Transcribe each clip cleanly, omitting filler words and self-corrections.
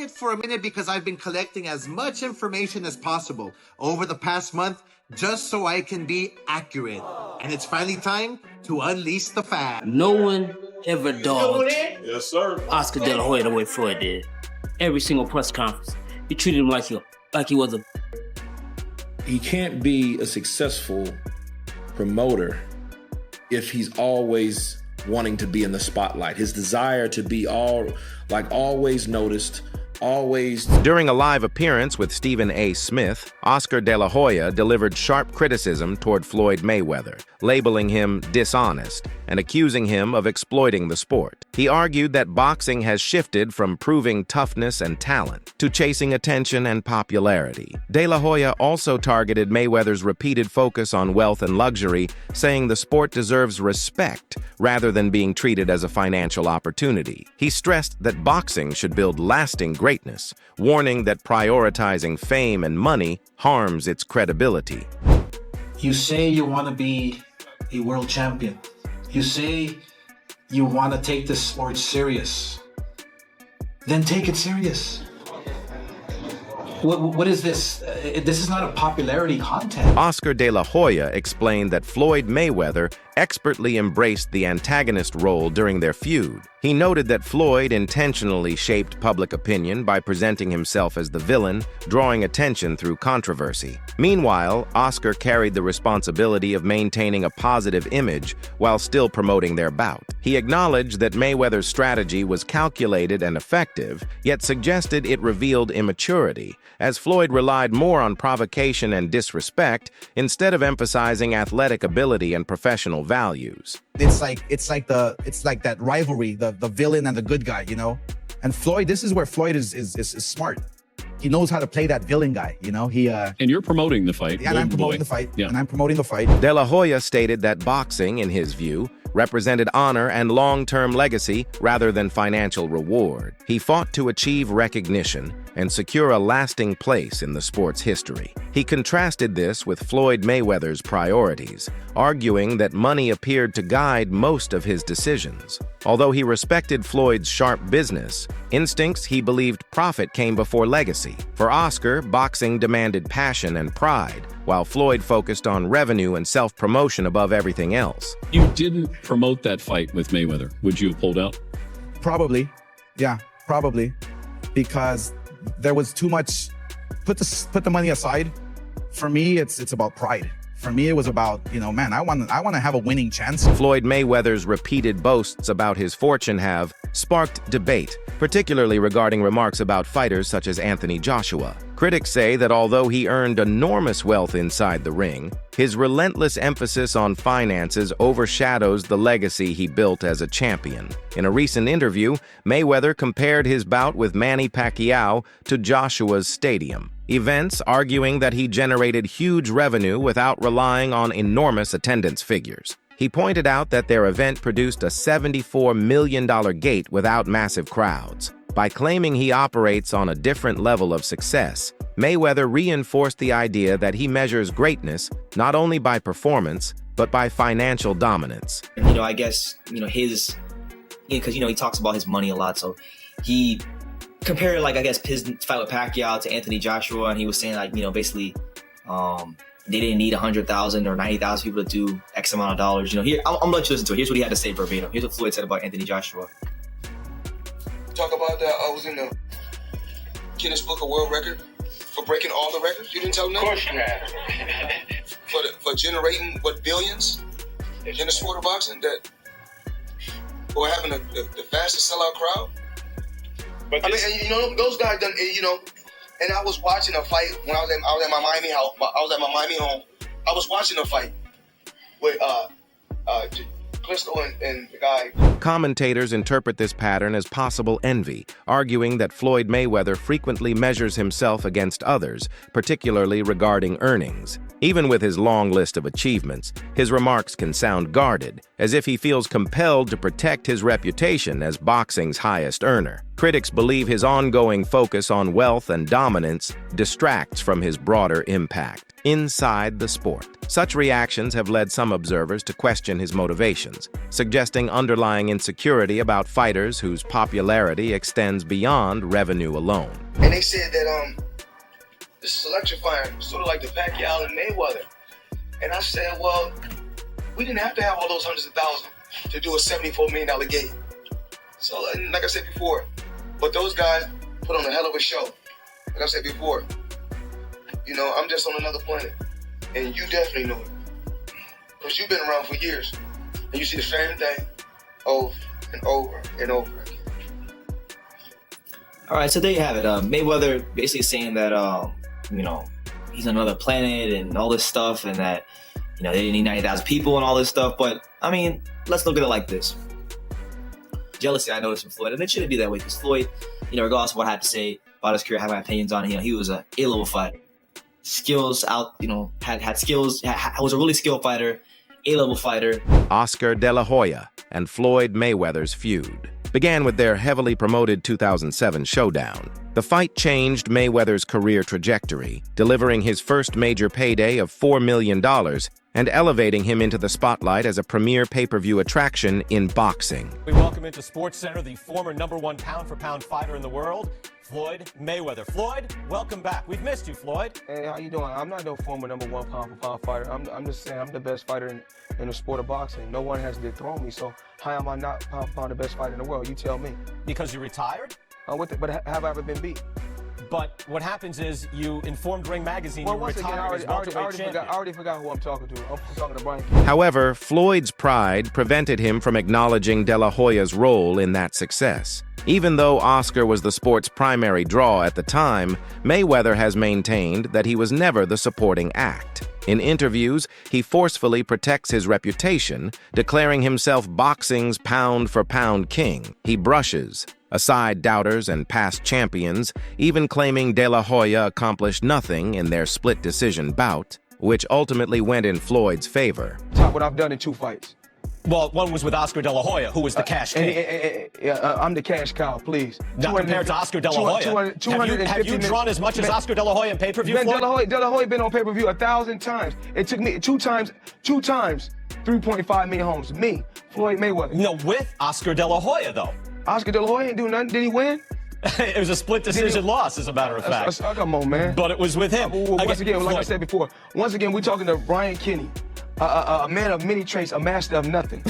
quiet for a minute because I've been collecting as much information as possible over the past month just so I can be accurate. And it's finally time to unleash the fab. No one ever dogged Yes, sir. Oscar De La Hoya the way Floyd did. Every single press conference, he treated him like he was a... He can't be a successful promoter if he's always wanting to be in the spotlight. His desire to be always noticed, always. During a live appearance with Stephen A. Smith, Oscar De La Hoya delivered sharp criticism toward Floyd Mayweather, labeling him dishonest and accusing him of exploiting the sport. He argued that boxing has shifted from proving toughness and talent to chasing attention and popularity. De La Hoya also targeted Mayweather's repeated focus on wealth and luxury, saying the sport deserves respect rather than being treated as a financial opportunity. He stressed that boxing should build lasting greatness, warning that prioritizing fame and money harms its credibility. You say you want to be a world champion. You say you want to take this sport serious. Then take it serious. What is this? This is not a popularity contest. Oscar De La Hoya explained that Floyd Mayweather expertly embraced the antagonist role during their feud. He noted that Floyd intentionally shaped public opinion by presenting himself as the villain, drawing attention through controversy. Meanwhile, Oscar carried the responsibility of maintaining a positive image while still promoting their bout. He acknowledged that Mayweather's strategy was calculated and effective, yet suggested it revealed immaturity, as Floyd relied more on provocation and disrespect instead of emphasizing athletic ability and professional values. It's like that rivalry, the villain and the good guy, you know? And Floyd, this is where Floyd is smart. He knows how to play that villain guy, you know? And you're promoting the fight. Yeah, and I'm promoting the fight. Yeah. And I'm promoting the fight. De La Hoya stated that boxing, in his view, represented honor and long-term legacy rather than financial reward. He fought to achieve recognition and secure a lasting place in the sport's history. He contrasted this with Floyd Mayweather's priorities, arguing that money appeared to guide most of his decisions. Although he respected Floyd's sharp business instincts, he believed profit came before legacy. For Oscar, boxing demanded passion and pride, while Floyd focused on revenue and self-promotion above everything else. You didn't promote that fight with Mayweather. Would you have pulled out? Probably. Yeah, probably. Because there was too much, put the money aside. For me, it's about pride. For me, it was about, man, I want to have a winning chance. Floyd Mayweather's repeated boasts about his fortune have sparked debate, particularly regarding remarks about fighters such as Anthony Joshua. Critics say that although he earned enormous wealth inside the ring, his relentless emphasis on finances overshadows the legacy he built as a champion. In a recent interview, Mayweather compared his bout with Manny Pacquiao to Joshua's stadium events, arguing that he generated huge revenue without relying on enormous attendance figures. He pointed out that their event produced a $74 million gate without massive crowds. By claiming he operates on a different level of success, Mayweather reinforced the idea that he measures greatness not only by performance, but by financial dominance. I guess, his, because, he talks about his money a lot, so he compared, his fight with Pacquiao to Anthony Joshua, and he was saying, basically, they didn't need 100,000 or 90,000 people to do X amount of dollars. Here, I'm gonna let you listen to it. Here's what he had to say verbatim. Here's what Floyd said about Anthony Joshua. Talk about that. I was in the Guinness Book of World Record for breaking all the records. You didn't tell them that? Of course you have. For generating billions in the sport of boxing. That for having the fastest sellout crowd. But those guys done. And I was watching a fight when I was at my Miami house. I was at my Miami home. I was watching a fight with Crystal and the guy. Commentators interpret this pattern as possible envy, arguing that Floyd Mayweather frequently measures himself against others, particularly regarding earnings. Even with his long list of achievements, his remarks can sound guarded, as if he feels compelled to protect his reputation as boxing's highest earner. Critics believe his ongoing focus on wealth and dominance distracts from his broader impact inside the sport. Such reactions have led some observers to question his motivations, suggesting underlying insecurity about fighters whose popularity extends beyond revenue alone. And they said that this is electrifying, sort of like the Pacquiao and Mayweather. And I said, well, we didn't have to have all those hundreds of thousands to do a $74 million gate. So, like I said before, but those guys put on a hell of a show. Like I said before, you know, I'm just on another planet. And you definitely know it. Because you've been around for years. And you see the same thing over and over and over again. All right, so there you have it. Mayweather basically saying that, you know, he's on another planet and all this stuff, and that, you know, they didn't need 90,000 people and all this stuff. But, I mean, let's look at it like this. Jealousy, I noticed from Floyd, and it shouldn't be that way, because Floyd, you know, regardless of what I have to say about his career, I have my opinions on it. You know, he was a A-level fighter. Skills out, you know, had skills, was a really skilled fighter, A-level fighter. Oscar De La Hoya and Floyd Mayweather's feud began with their heavily promoted 2007 showdown. The fight changed Mayweather's career trajectory, delivering his first major payday of $4 million and elevating him into the spotlight as a premier pay-per-view attraction in boxing. We welcome into SportsCenter the former #1 pound-for-pound fighter in the world, Floyd Mayweather. Floyd, welcome back. We've missed you, Floyd. Hey, how you doing? I'm not no former #1 pound-for-pound fighter. I'm just saying I'm the best fighter in the sport of boxing. No one has dethroned me, so how am I not pound-for-pound the best fighter in the world? You tell me. Because you retired? But have I ever been beat? But what happens is you informed Ring Magazine you retired as welterweight champion. I already forgot who I'm talking to. I'm talking to Brian. However, Floyd's pride prevented him from acknowledging De La Hoya's role in that success. Even though Oscar was the sport's primary draw at the time, Mayweather has maintained that he was never the supporting act. In interviews, he forcefully protects his reputation, declaring himself boxing's pound-for-pound king. He brushes aside doubters and past champions, even claiming De La Hoya accomplished nothing in their split decision bout, which ultimately went in Floyd's favor. Top what I've done in 2 fights. Well, one was with Oscar De La Hoya, who was the cash king. I'm the cash cow, please. Not compared to Oscar De La Hoya. Have you drawn as much as Oscar De La Hoya in pay-per-view? De La Hoya been on pay-per-view 1,000 times. It took me two times, 3.5 million homes. Me, Floyd Mayweather. No, with Oscar De La Hoya, though. Oscar De La Hoya didn't do nothing. Did he win? It was a split decision loss, as a matter of fact. Come on, man. But it was with him. Once again, like I said before, we're talking to Brian Kinney. A man of many traits, a master of nothing.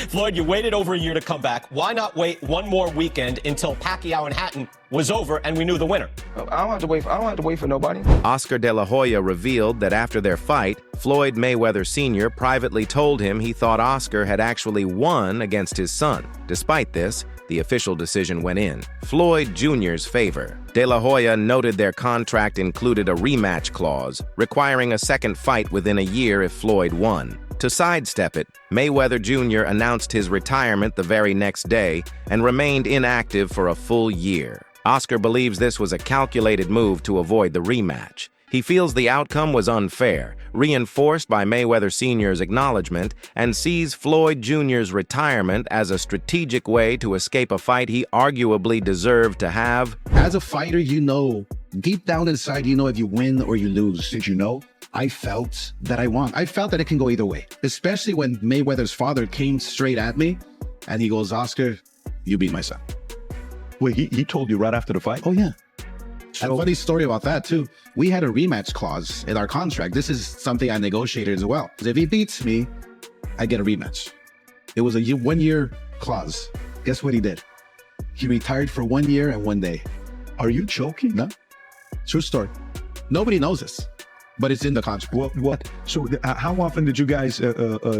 Floyd, you waited over a year to come back. Why not wait one more weekend until Pacquiao and Hatton was over and we knew the winner? I don't have to wait for nobody. Oscar De La Hoya revealed that after their fight, Floyd Mayweather Sr. privately told him he thought Oscar had actually won against his son. Despite this, the official decision went in Floyd Jr.'s favor. De La Hoya noted their contract included a rematch clause, requiring a second fight within a year if Floyd won. To sidestep it, Mayweather Jr. announced his retirement the very next day and remained inactive for a full year. Oscar believes this was a calculated move to avoid the rematch. He feels the outcome was unfair, reinforced by Mayweather Sr.'s acknowledgement, and sees Floyd Jr.'s retirement as a strategic way to escape a fight he arguably deserved to have. As a fighter, you know, deep down inside, you know if you win or you lose. Did you know? I felt that I won. I felt that it can go either way, especially when Mayweather's father came straight at me and he goes, Oscar, you beat my son. Wait, he told you right after the fight? Oh, yeah. And a funny story about that, too. We had a rematch clause in our contract. This is something I negotiated as well. If he beats me, I get a rematch. It was a 1-year clause. Guess what he did? He retired for 1 year and 1 day. Are you joking? No. True story. Nobody knows this, but it's in the contract. What? So how often did you guys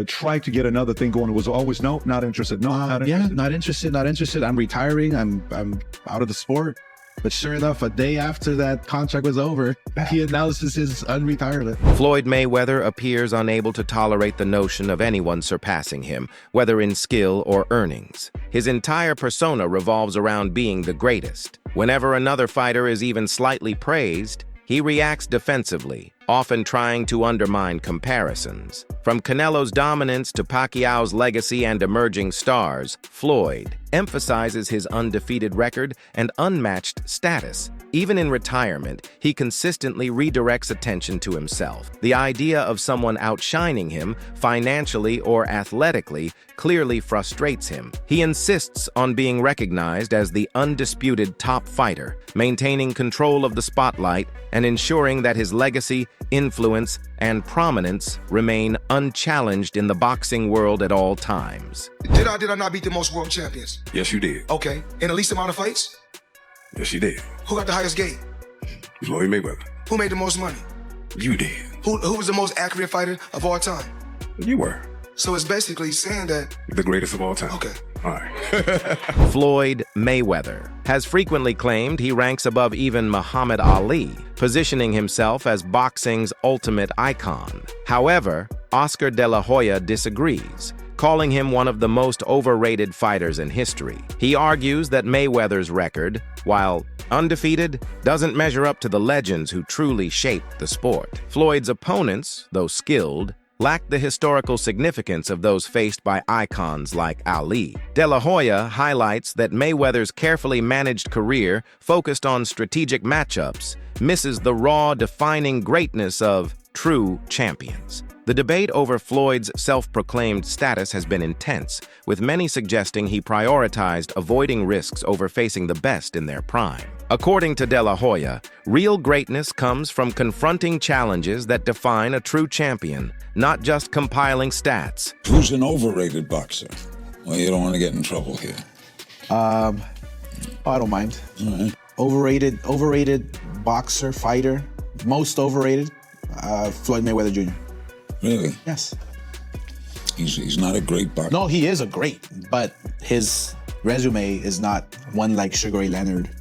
try to get another thing going? It was always no, not interested. No, not interested. Yeah, not interested. I'm retiring. I'm out of the sport. But sure enough, a day after that contract was over, he announces his unretirement. Floyd Mayweather appears unable to tolerate the notion of anyone surpassing him, whether in skill or earnings. His entire persona revolves around being the greatest. Whenever another fighter is even slightly praised, he reacts defensively, often trying to undermine comparisons. From Canelo's dominance to Pacquiao's legacy and emerging stars, Floyd, emphasizes his undefeated record and unmatched status. Even in retirement, he consistently redirects attention to himself. The idea of someone outshining him, financially or athletically, clearly frustrates him. He insists on being recognized as the undisputed top fighter, maintaining control of the spotlight and ensuring that his legacy, influence, and prominence remain unchallenged in the boxing world at all times. Did I not beat the most world champions? Yes, you did. Okay. In the least amount of fights? Yes, you did. Who got the highest gate? Floyd Mayweather. Who made the most money? You did. Who was the most accurate fighter of all time? You were. So it's basically saying that... The greatest of all time. Okay. All right. Floyd Mayweather has frequently claimed he ranks above even Muhammad Ali, positioning himself as boxing's ultimate icon. However, Oscar De La Hoya disagrees, calling him one of the most overrated fighters in history. He argues that Mayweather's record, while undefeated, doesn't measure up to the legends who truly shaped the sport. Floyd's opponents, though skilled, lacked the historical significance of those faced by icons like Ali. De La Hoya highlights that Mayweather's carefully managed career, focused on strategic matchups, misses the raw, defining greatness of true champions. The debate over Floyd's self-proclaimed status has been intense, with many suggesting he prioritized avoiding risks over facing the best in their prime. According to De La Hoya, real greatness comes from confronting challenges that define a true champion, not just compiling stats. Who's an overrated boxer? Well, you don't want to get in trouble here. I don't mind. All right. Overrated boxer, fighter, most overrated, Floyd Mayweather Jr. Really? Yes. He's not a great boxer. No, he is a great, but his resume is not one like Sugar Ray Leonard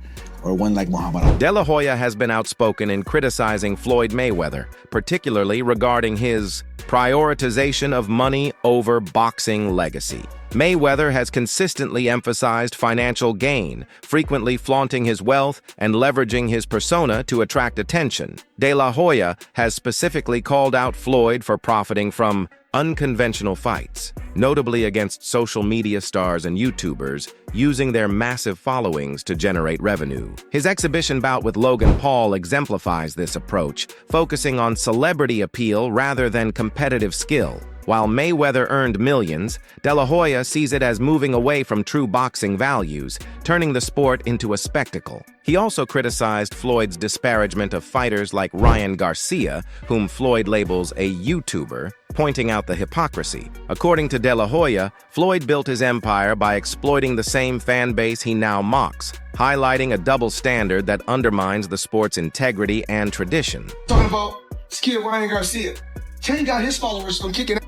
or one like Muhammad Ali. De La Hoya has been outspoken in criticizing Floyd Mayweather, particularly regarding his prioritization of money over boxing legacy. Mayweather has consistently emphasized financial gain, frequently flaunting his wealth and leveraging his persona to attract attention. De La Hoya has specifically called out Floyd for profiting from unconventional fights, notably against social media stars and YouTubers, using their massive followings to generate revenue. His exhibition bout with Logan Paul exemplifies this approach, focusing on celebrity appeal rather than competitive skill. While Mayweather earned millions, De La Hoya sees it as moving away from true boxing values, turning the sport into a spectacle. He also criticized Floyd's disparagement of fighters like Ryan Garcia, whom Floyd labels a YouTuber, pointing out the hypocrisy. According to De La Hoya, Floyd built his empire by exploiting the same fan base he now mocks, highlighting a double standard that undermines the sport's integrity and tradition. Talking about skilled Ryan Garcia. Tank got his followers from kicking.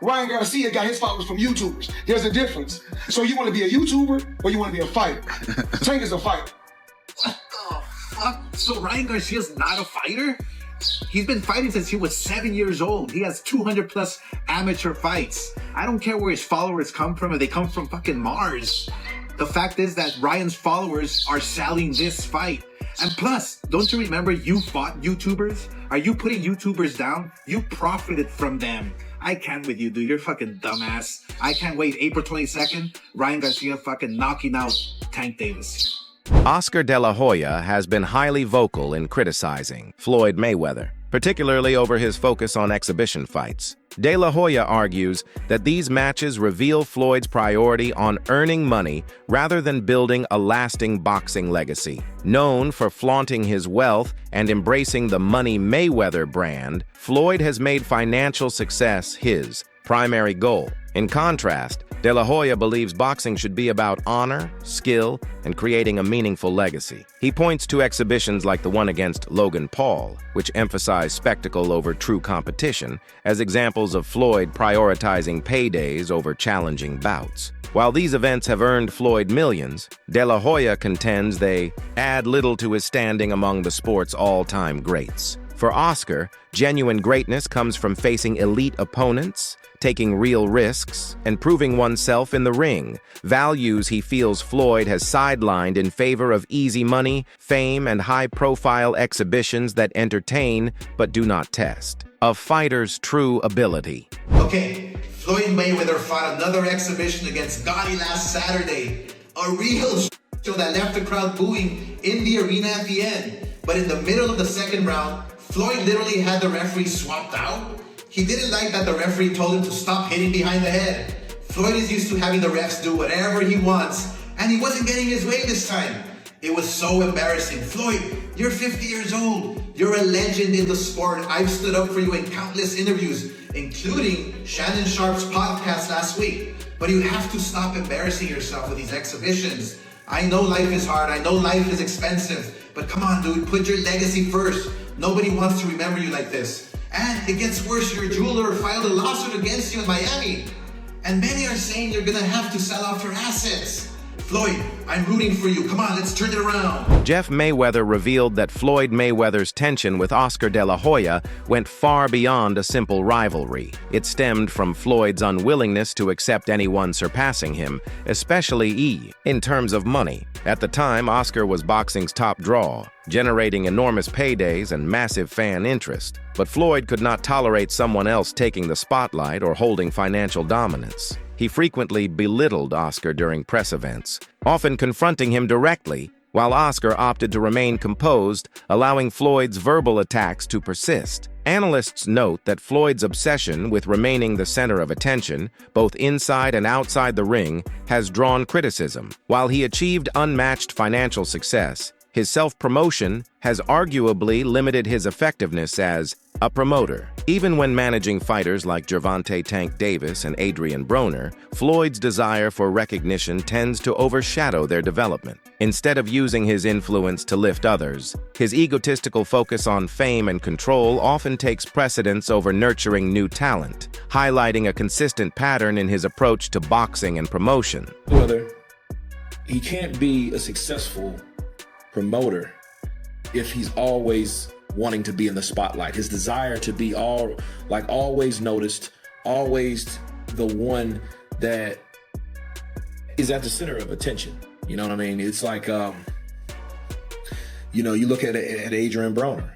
Ryan Garcia got his followers from YouTubers. There's a difference. So you want to be a YouTuber or you want to be a fighter? Tank is a fighter. What the fuck? So Ryan Garcia's not a fighter? He's been fighting since he was 7 years old. He has 200 plus amateur fights. I don't care where his followers come from, if they come from fucking Mars. The fact is that Ryan's followers are selling this fight. And plus, don't you remember you fought YouTubers? Are you putting YouTubers down? You profited from them. I can't with you, dude. You're fucking dumbass. I can't wait. April 22nd, Ryan Garcia fucking knocking out Tank Davis. Oscar De La Hoya has been highly vocal in criticizing Floyd Mayweather, particularly over his focus on exhibition fights. De La Hoya argues that these matches reveal Floyd's priority on earning money rather than building a lasting boxing legacy. Known for flaunting his wealth and embracing the Money Mayweather brand, Floyd has made financial success his primary goal. In contrast, De La Hoya believes boxing should be about honor, skill, and creating a meaningful legacy. He points to exhibitions like the one against Logan Paul, which emphasize spectacle over true competition, as examples of Floyd prioritizing paydays over challenging bouts. While these events have earned Floyd millions, De La Hoya contends they add little to his standing among the sport's all-time greats. For Oscar, genuine greatness comes from facing elite opponents, taking real risks, and proving oneself in the ring, values he feels Floyd has sidelined in favor of easy money, fame, and high-profile exhibitions that entertain but do not test. A fighter's true ability. Okay, Floyd Mayweather fought another exhibition against Gotti last Saturday. A real show that left the crowd booing in the arena at the end. But in the middle of the second round, Floyd literally had the referee swapped out. He didn't like that the referee told him to stop hitting behind the head. Floyd is used to having the refs do whatever he wants, and he wasn't getting his way this time. It was so embarrassing. Floyd, you're 50 years old. You're a legend in the sport. I've stood up for you in countless interviews, including Shannon Sharp's podcast last week. But you have to stop embarrassing yourself with these exhibitions. I know life is hard. I know life is expensive. But come on, dude, put your legacy first. Nobody wants to remember you like this. And it gets worse. Your jeweler filed a lawsuit against you in Miami. And many are saying you're gonna have to sell off your assets. Floyd, I'm rooting for you. Come on, let's turn it around. Jeff Mayweather revealed that Floyd Mayweather's tension with Oscar de la Hoya went far beyond a simple rivalry. It stemmed from Floyd's unwillingness to accept anyone surpassing him, especially in terms of money. At the time, Oscar was boxing's top draw, generating enormous paydays and massive fan interest. But Floyd could not tolerate someone else taking the spotlight or holding financial dominance. He frequently belittled Oscar during press events, often confronting him directly, while Oscar opted to remain composed, allowing Floyd's verbal attacks to persist. Analysts note that Floyd's obsession with remaining the center of attention, both inside and outside the ring, has drawn criticism. While he achieved unmatched financial success, his self-promotion has arguably limited his effectiveness as a promoter. Even when managing fighters like Gervonta Tank Davis and Adrian Broner, Floyd's desire for recognition tends to overshadow their development. Instead of using his influence to lift others, his egotistical focus on fame and control often takes precedence over nurturing new talent, highlighting a consistent pattern in his approach to boxing and promotion. Whether he can't be a successful promoter if he's always wanting to be in the spotlight. His desire to be always noticed, always the one that is at the center of attention. You know what I mean? It's like, you look at Adrian Broner.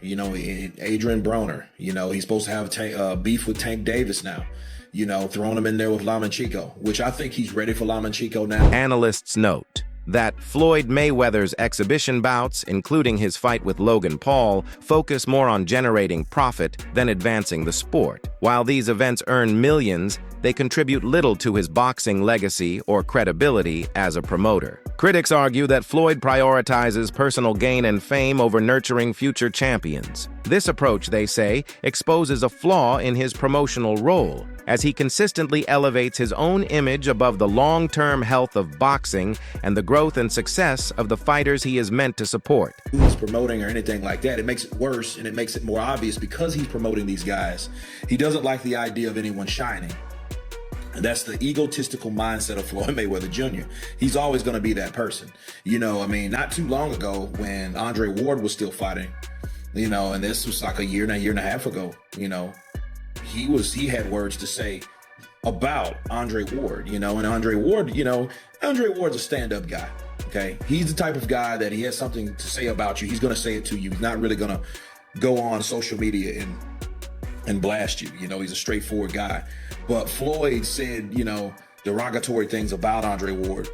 Adrian Broner, he's supposed to have beef with Tank Davis now. Throwing him in there with Lomachenko, which I think he's ready for Lomachenko now. Analysts note that Floyd Mayweather's exhibition bouts, including his fight with Logan Paul, focus more on generating profit than advancing the sport. While these events earn millions, they contribute little to his boxing legacy or credibility as a promoter. Critics argue that Floyd prioritizes personal gain and fame over nurturing future champions. This approach, they say, exposes a flaw in his promotional role, as he consistently elevates his own image above the long-term health of boxing and the growth and success of the fighters he is meant to support. He's promoting or anything like that, it makes it worse and it makes it more obvious because he's promoting these guys. He doesn't like the idea of anyone shining. And that's the egotistical mindset of Floyd Mayweather Jr. He's always going to be that person. Not too long ago when Andre Ward was still fighting, and this was like a year and a half ago, he had words to say about Andre Ward, and Andre Ward's a stand-up guy, okay? He's the type of guy that he has something to say about you. He's going to say it to you. He's not really going to go on social media and blast you. He's a straightforward guy. But Floyd said, derogatory things about Andre Ward.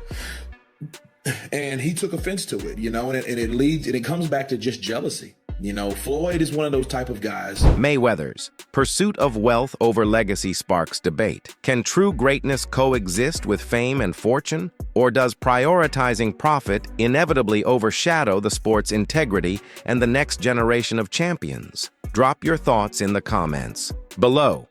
And he took offense to it, and it comes back to just jealousy. Floyd is one of those type of guys. Mayweather's pursuit of wealth over legacy sparks debate. Can true greatness coexist with fame and fortune? Or does prioritizing profit inevitably overshadow the sport's integrity and the next generation of champions? Drop your thoughts in the comments below.